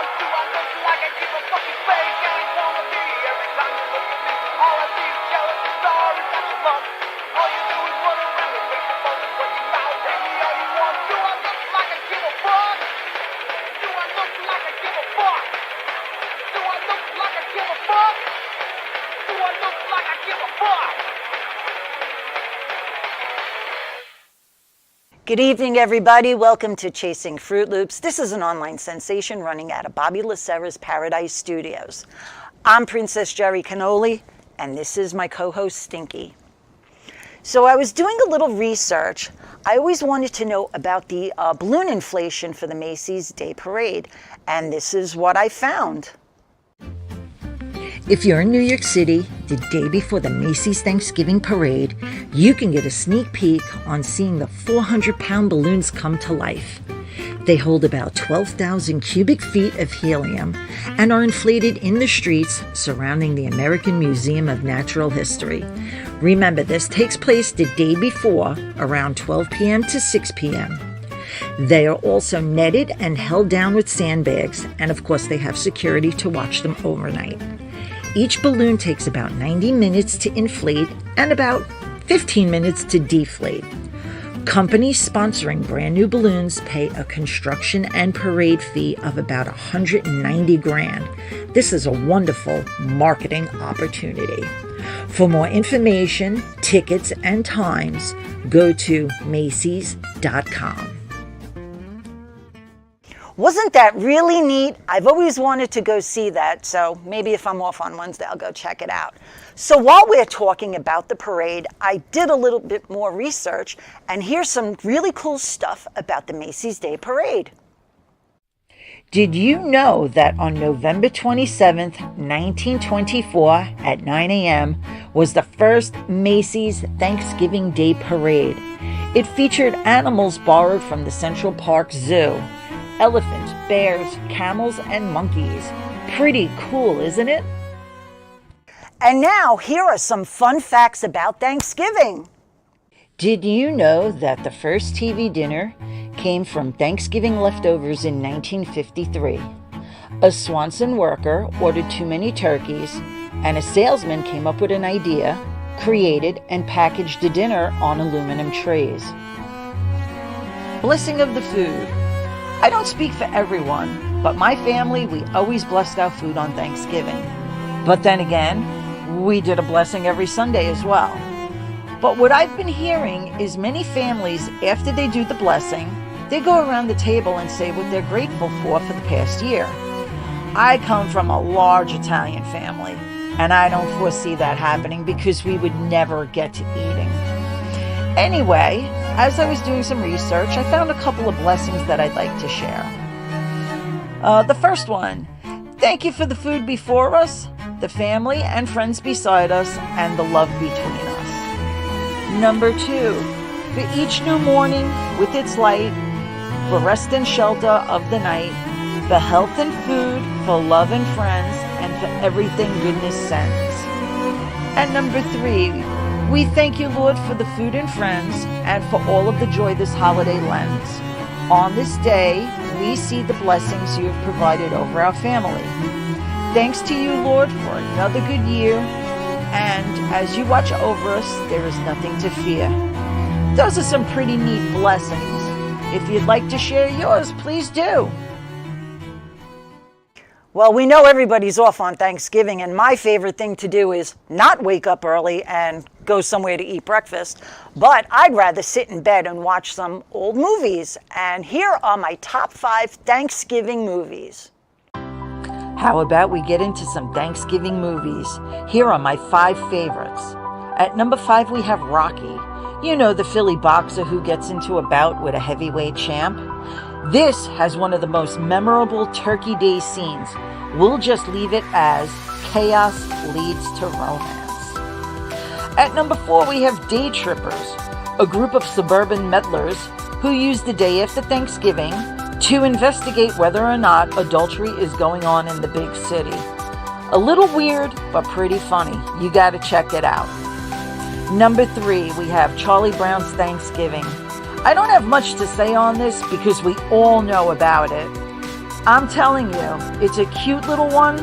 Do I look like I give a fucking fake? I ain't wanna be. Every time you look at me, all I see is jealous and sorry that you love. All you do is run around and make your phone when you mouth. Hate me all you want. Do I look like I give a fuck? Do I look like I give a fuck? Do I look like I give a fuck? Do I look like I give a fuck? Good evening, everybody. Welcome to Chasing Fruit Loops. This is an online sensation running out of Bobby Lacerra's Paradise Studios. I'm Princess Jerry Cannoli, and this is my co-host, Stinky. So I was doing a little research. I always wanted to know about the balloon inflation for the Macy's Day Parade, and this is what I found. If you're in New York City, the day before the Macy's Thanksgiving Parade, you can get a sneak peek on seeing the 400-pound balloons come to life. They hold about 12,000 cubic feet of helium and are inflated in the streets surrounding the American Museum of Natural History. Remember, this takes place the day before, around 12 p.m. to 6 p.m. They are also netted and held down with sandbags, and of course they have security to watch them overnight. Each balloon takes about 90 minutes to inflate and about 15 minutes to deflate. Companies sponsoring brand new balloons pay a construction and parade fee of about $190,000. This is a wonderful marketing opportunity. For more information, tickets, and times, go to Macys.com. Wasn't that really neat? I've always wanted to go see that, so maybe if I'm off on Wednesday, I'll go check it out. So while we're talking about the parade, I did a little bit more research, and here's some really cool stuff about the Macy's Day Parade. Did you know that on November 27th, 1924 at 9 a.m. was the first Macy's Thanksgiving Day Parade? It featured animals borrowed from the Central Park Zoo. Elephants, bears, camels, and monkeys. Pretty cool, isn't it? And now, here are some fun facts about Thanksgiving. Did you know that the first TV dinner came from Thanksgiving leftovers in 1953? A Swanson worker ordered too many turkeys, and a salesman came up with an idea, created, and packaged the dinner on aluminum trays. Blessing of the food. I don't speak for everyone, but my family, we always blessed our food on Thanksgiving. But then again, we did a blessing every Sunday as well. But what I've been hearing is many families, after they do the blessing, they go around the table and say what they're grateful for the past year. I come from a large Italian family, and I don't foresee that happening because we would never get to eating. Anyway, as I was doing some research, I found a couple of blessings that I'd like to share. The first one, thank you for the food before us, the family and friends beside us, and the love between us. Number 2, for each new morning with its light, for rest and shelter of the night, for health and food, for love and friends, and for everything goodness sends. And number 3, we thank you, Lord, for the food and friends and for all of the joy this holiday lends. On this day, we see the blessings you have provided over our family. Thanks to you, Lord, for another good year. And as you watch over us, there is nothing to fear. Those are some pretty neat blessings. If you'd like to share yours, please do. Well, we know everybody's off on Thanksgiving, and my favorite thing to do is not wake up early and go somewhere to eat breakfast, but I'd rather sit in bed and watch some old movies. And here are my top 5 Thanksgiving movies. How about we get into some Thanksgiving movies? Here are my 5 favorites. At number 5, we have Rocky. You know, the Philly boxer who gets into a bout with a heavyweight champ. This has one of the most memorable Turkey Day scenes. We'll just leave it as chaos leads to romance. At number 4, we have Day Trippers, a group of suburban meddlers who use the day after Thanksgiving to investigate whether or not adultery is going on in the big city. A little weird, but pretty funny. You gotta check it out. Number 3, we have Charlie Brown's Thanksgiving. I don't have much to say on this because we all know about it. I'm telling you, it's a cute little one,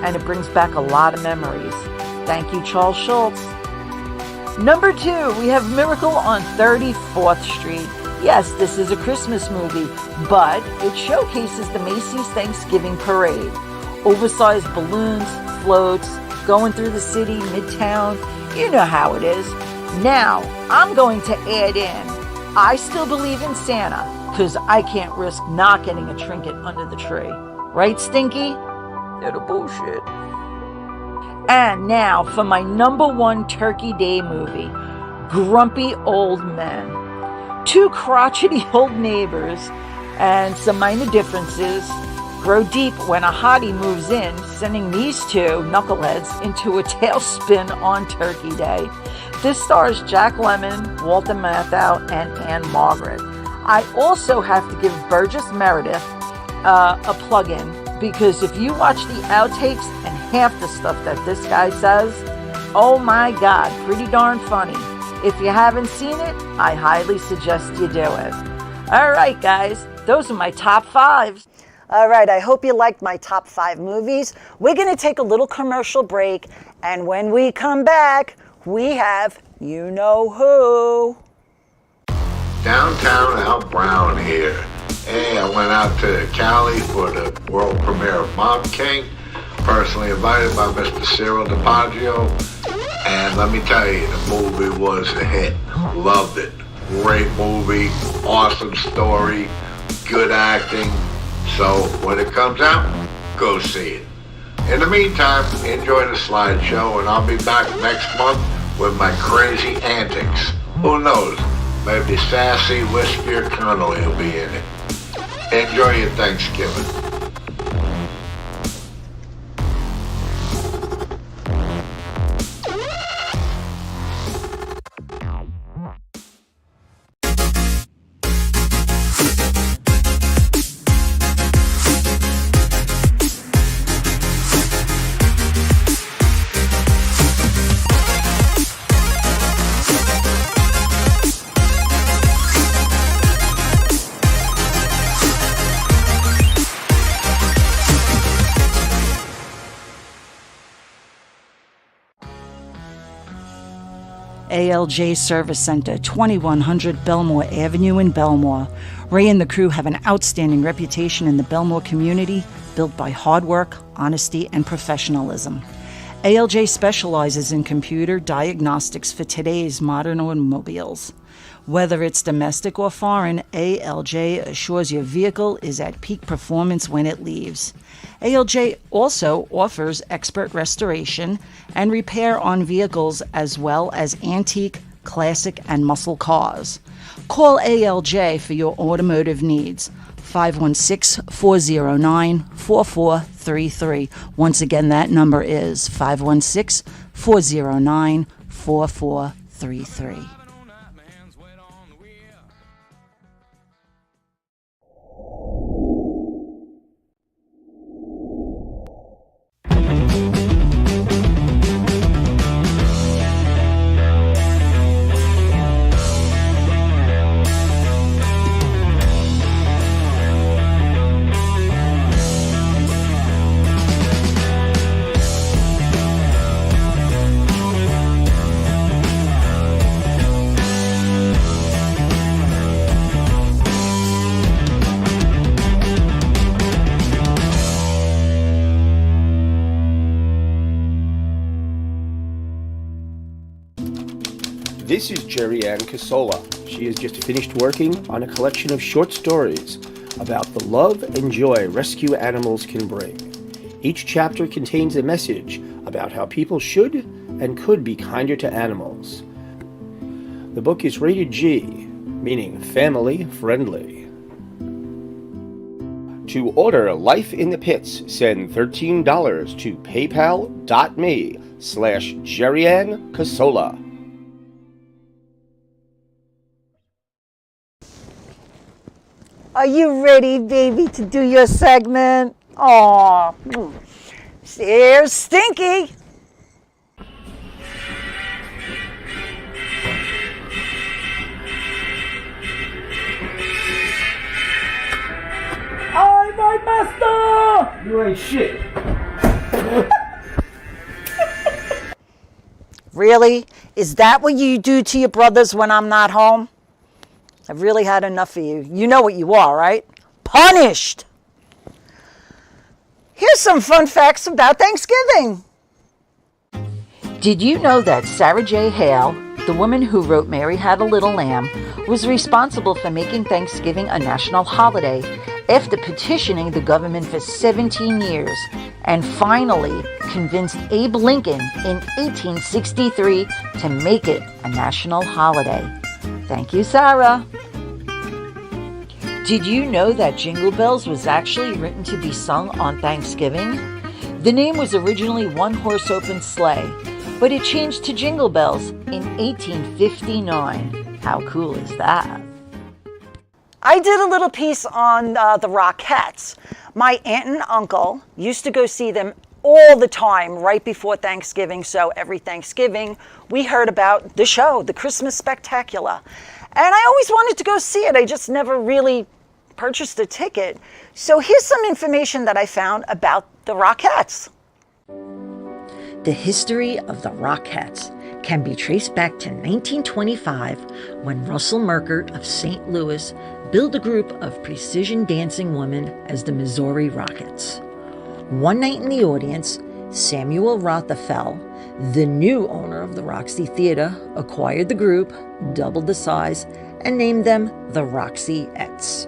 and it brings back a lot of memories. Thank you, Charles Schultz. Number 2, we have Miracle on 34th Street. Yes, this is a Christmas movie, but it showcases the Macy's Thanksgiving Parade. Oversized balloons, floats, going through the city, midtown. You know how it is. Now, I'm going to add in, I still believe in Santa, because I can't risk not getting a trinket under the tree. Right, Stinky? They're the bullshit. And now for my number 1 Turkey Day movie, Grumpy Old Men. 2 crotchety old neighbors and some minor differences grow deep when a hottie moves in, sending these 2 knuckleheads into a tailspin on Turkey Day. This stars Jack Lemmon, Walter Matthau, and Anne Margaret. I also have to give Burgess Meredith a plug-in, because if you watch the outtakes and half the stuff that this guy says, oh my God, pretty darn funny. If you haven't seen it, I highly suggest you do it. All right, guys, those are my top 5. All right, I hope you liked my top 5 movies. We're going to take a little commercial break, and when we come back, we have You Know Who. Downtown Al Brown here. Hey, I went out to Cali for the world premiere of Mom King, personally invited by Mr. Cyril DiPaggio, and let me tell you, the movie was a hit. Loved it. Great movie, awesome story, good acting. So when it comes out, go see it. In the meantime, enjoy the slideshow, and I'll be back next month with my crazy antics. Who knows? Maybe Sassy Whisker Connolly will be in it. Enjoy your Thanksgiving. ALJ Service Center, 2100 Belmore Avenue in Belmore. Ray and the crew have an outstanding reputation in the Belmore community, built by hard work, honesty, and professionalism. ALJ specializes in computer diagnostics for today's modern automobiles. Whether it's domestic or foreign, ALJ assures your vehicle is at peak performance when it leaves. ALJ also offers expert restoration and repair on vehicles as well as antique, classic, and muscle cars. Call ALJ for your automotive needs. 516-409-4433. Once again, that number is 516-409-4433. This is Jerry Ann Casola. She has just finished working on a collection of short stories about the love and joy rescue animals can bring. Each chapter contains a message about how people should and could be kinder to animals. The book is rated G, meaning family friendly. To order Life in the Pits, send $13 to paypal.me/Jerry Ann Casola. Are you ready, baby, to do your segment? Aw, here's Stinky. I might mess You ain't shit. Really? Is that what you do to your brothers when I'm not home? I've really had enough of you. You know what you are, right? Punished! Here's some fun facts about Thanksgiving. Did you know that Sarah J. Hale, the woman who wrote Mary Had a Little Lamb, was responsible for making Thanksgiving a national holiday after petitioning the government for 17 years and finally convinced Abe Lincoln in 1863 to make it a national holiday? Thank you, Sarah. Did you know that Jingle Bells was actually written to be sung on Thanksgiving? The name was originally One Horse Open Sleigh, but it changed to Jingle Bells in 1859. How cool is that? I did a little piece on the Rockettes. My aunt and uncle used to go see them all the time right before Thanksgiving, so every Thanksgiving we heard about the show, the Christmas Spectacular. And I always wanted to go see it. I just never really purchased a ticket. So here's some information that I found about the Rockettes. The history of the Rockettes can be traced back to 1925 when Russell Merkert of St. Louis built a group of precision dancing women as the Missouri Rockets. One night in the audience, Samuel Rothafel, the new owner of the Roxy Theater, acquired the group, doubled the size, and named them the Roxyettes.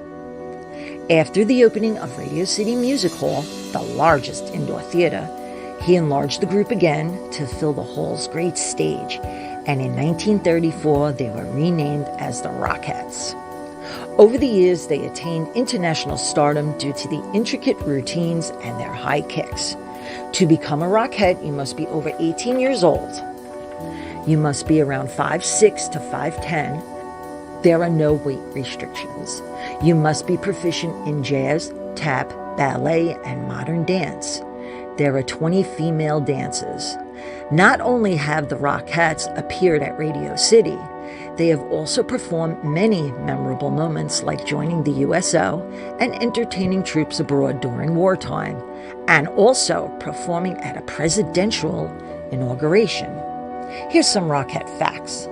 After the opening of Radio City Music Hall, the largest indoor theater, he enlarged the group again to fill the hall's great stage, and in 1934 they were renamed as the Rockettes. Over the years, they attained international stardom due to the intricate routines and their high kicks. To become a Rockette, you must be over 18 years old. You must be around 5'6" to 5'10". There are no weight restrictions. You must be proficient in jazz, tap, ballet, and modern dance. There are 20 female dancers. Not only have the Rockettes appeared at Radio City, they have also performed many memorable moments like joining the USO and entertaining troops abroad during wartime, and also performing at a presidential inauguration. Here's some Rockette facts.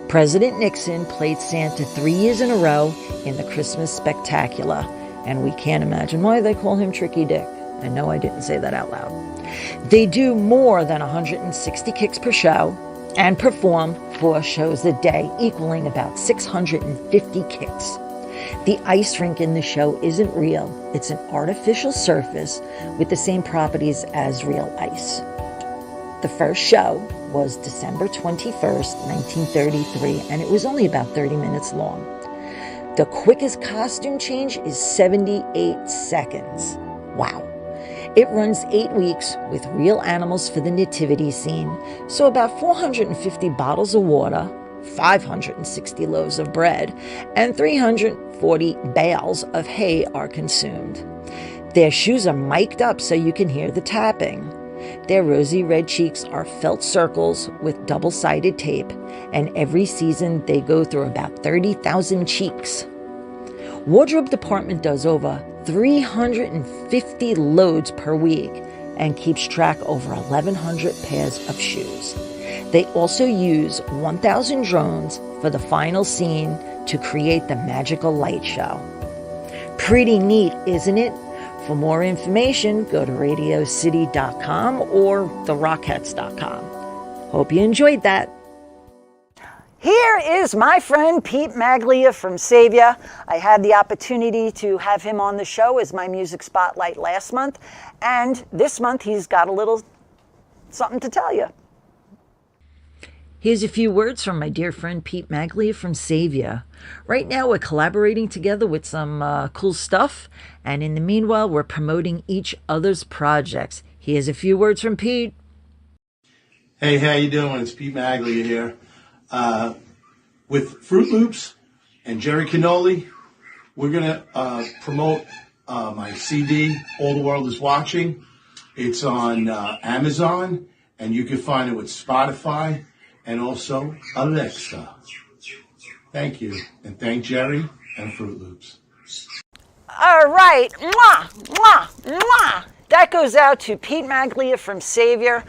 President Nixon played Santa 3 years in a row in the Christmas Spectacular, and we can't imagine why they call him Tricky Dick. I know I didn't say that out loud. They do more than 160 kicks per show and perform 4 shows a day, equaling about 650 kicks. The ice rink in the show isn't real. It's an artificial surface with the same properties as real ice. The first show was December 21st, 1933, and it was only about 30 minutes long. The quickest costume change is 78 seconds. Wow. It runs 8 weeks with real animals for the nativity scene, so about 450 bottles of water, 560 loaves of bread, and 340 bales of hay are consumed. Their shoes are mic'd up so you can hear the tapping. Their rosy red cheeks are felt circles with double-sided tape, and every season they go through about 30,000 cheeks. Wardrobe department does over 350 loads per week and keeps track over 1,100 pairs of shoes. They also use 1,000 drones for the final scene to create the magical light show. Pretty neat, isn't it? For more information, go to radiocity.com or therockettes.com. Hope you enjoyed that. Here is my friend Pete Maglia from Savior. I had the opportunity to have him on the show as my music spotlight last month, and this month he's got a little something to tell you. Here's a few words from my dear friend Pete Maglia from Savior. Right now we're collaborating together with some cool stuff, and in the meanwhile we're promoting each other's projects. Here's a few words from Pete. Hey, how you doing? It's Pete Maglia here. With Fruit Loops and Jerry Cannoli, we're going to promote my CD, All the World is Watching. It's on Amazon, and you can find it with Spotify and also Alexa. Thank you, and thank Jerry and Fruit Loops. All right. Mwah, mwah, mwah. That goes out to Pete Maglia from Savior.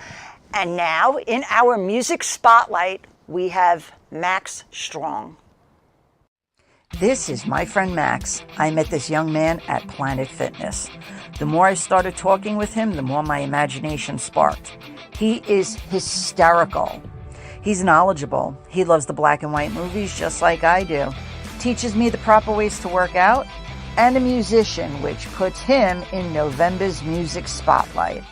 And now in our music spotlight, we have Max Strong. This is my friend Max. I met this young man at Planet Fitness. The more I started talking with him, the more my imagination sparked. He is hysterical. He's knowledgeable. He loves the black and white movies just like I do. Teaches me the proper ways to work out, and a musician, which puts him in November's music spotlight.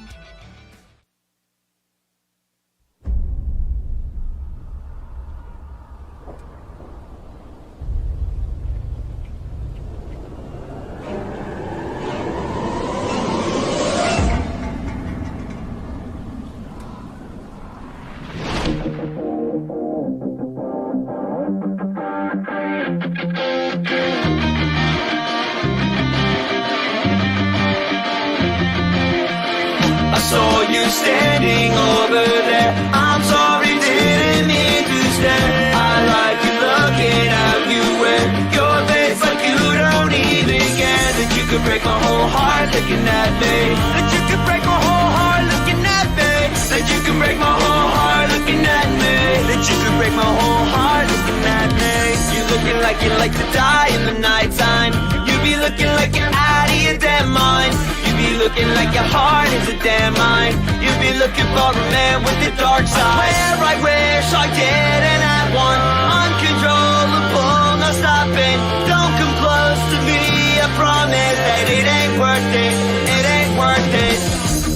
I saw you standing over there. I'm sorry, didn't mean to stare. I like you looking how you wear your face like you don't even care. That you could break my whole heart looking at me. That you could break my whole heart looking at me. That you could break my whole heart looking at me. That you could break my whole heart looking at me. You looking like you like to die in the nighttime. You be looking like you're out of your damn mind. You be looking like your heart is a damn mine. You be looking for a man with the dark side. I wish I didn't have one. Uncontrollable, no stopping. Don't come close to me. I promise that it ain't worth it. It ain't worth it.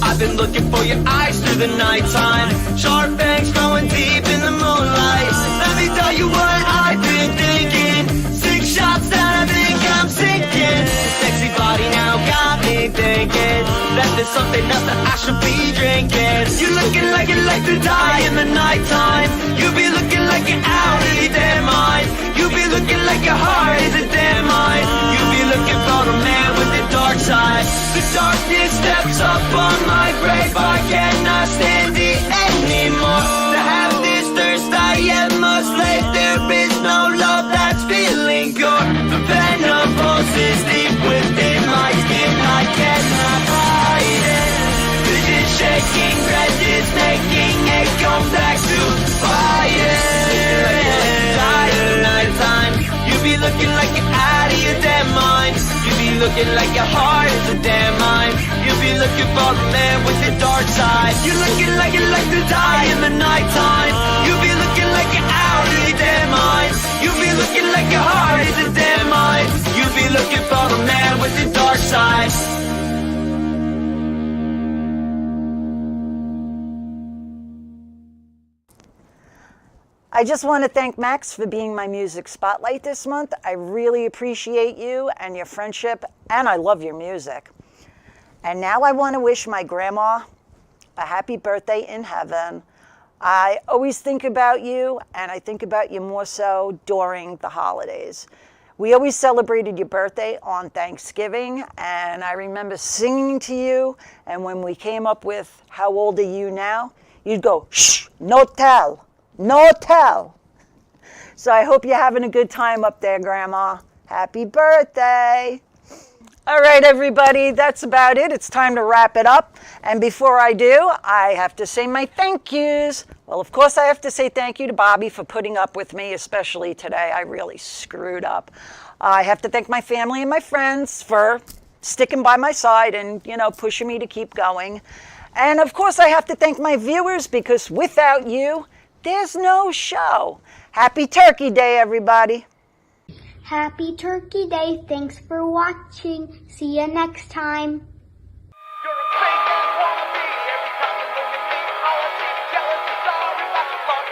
I've been looking for your eyes through the nighttime. Sharp fangs growing deep in the moonlight. Let me tell you what I've been thinking. 6 shots that I think I'm sinking. Sexy body now got me thinking that there's something else that I should be drinking. You looking like you like to die in the nighttime. You be looking like you're out of your damn mind. You be looking like your heart is a damn mine. You be looking for a man with the dark side. The darkness steps up on my grave. I cannot stand it anymore. To have this thirst I am a slave. There is no love that's feeling pure. The venom pulses deep within my skin. I cannot hide it. Vision shaking, breath is making it come back to fire. Nighttime, you be looking like you're out of your damn mind. You be looking like your heart is a damn mine. You be looking for a man with the dark side. You looking like you like to die in the nighttime. You be looking like you're out of your damn mind. You be looking like your heart is a damn mine. You be looking for a man with the dark side. I just want to thank Max for being my music spotlight this month. I really appreciate you and your friendship, and I love your music. And now I want to wish my grandma a happy birthday in heaven. I always think about you, and I think about you more so during the holidays. We always celebrated your birthday on Thanksgiving, and I remember singing to you, and when we came up with how old are you now, you'd go, shh, no tell. No tell. So I hope you're having a good time up there, Grandma. Happy birthday. All right, everybody, that's about it. It's time to wrap it up. And before I do, I have to say my thank yous. Well, of course, I have to say thank you to Bobby for putting up with me, especially today. I really screwed up. I have to thank my family and my friends for sticking by my side and, pushing me to keep going. And of course, I have to thank my viewers because without you, there's no show. Happy Turkey Day, everybody. Happy Turkey Day. Thanks for watching. See you next time. You're a fake ass wannabe. Every time you look at me, all I see is jealous and sorry about your luck.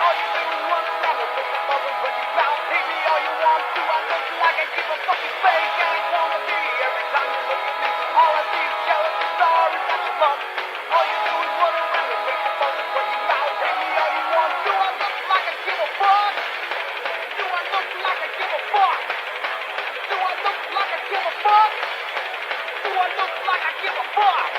All you do is run around with the bubbles when you pout. Hate me all you want to. I look like I give a fucking fake ass wannabe. Every time you look at me, all I see is jealous and sorry about your luck. All you do is run around with the bubbles when you pout. Hate me all you want to. I look like I give a fuck. Do I look like I give a fuck? Do I look like I give a fuck? Do I look like I give a fuck?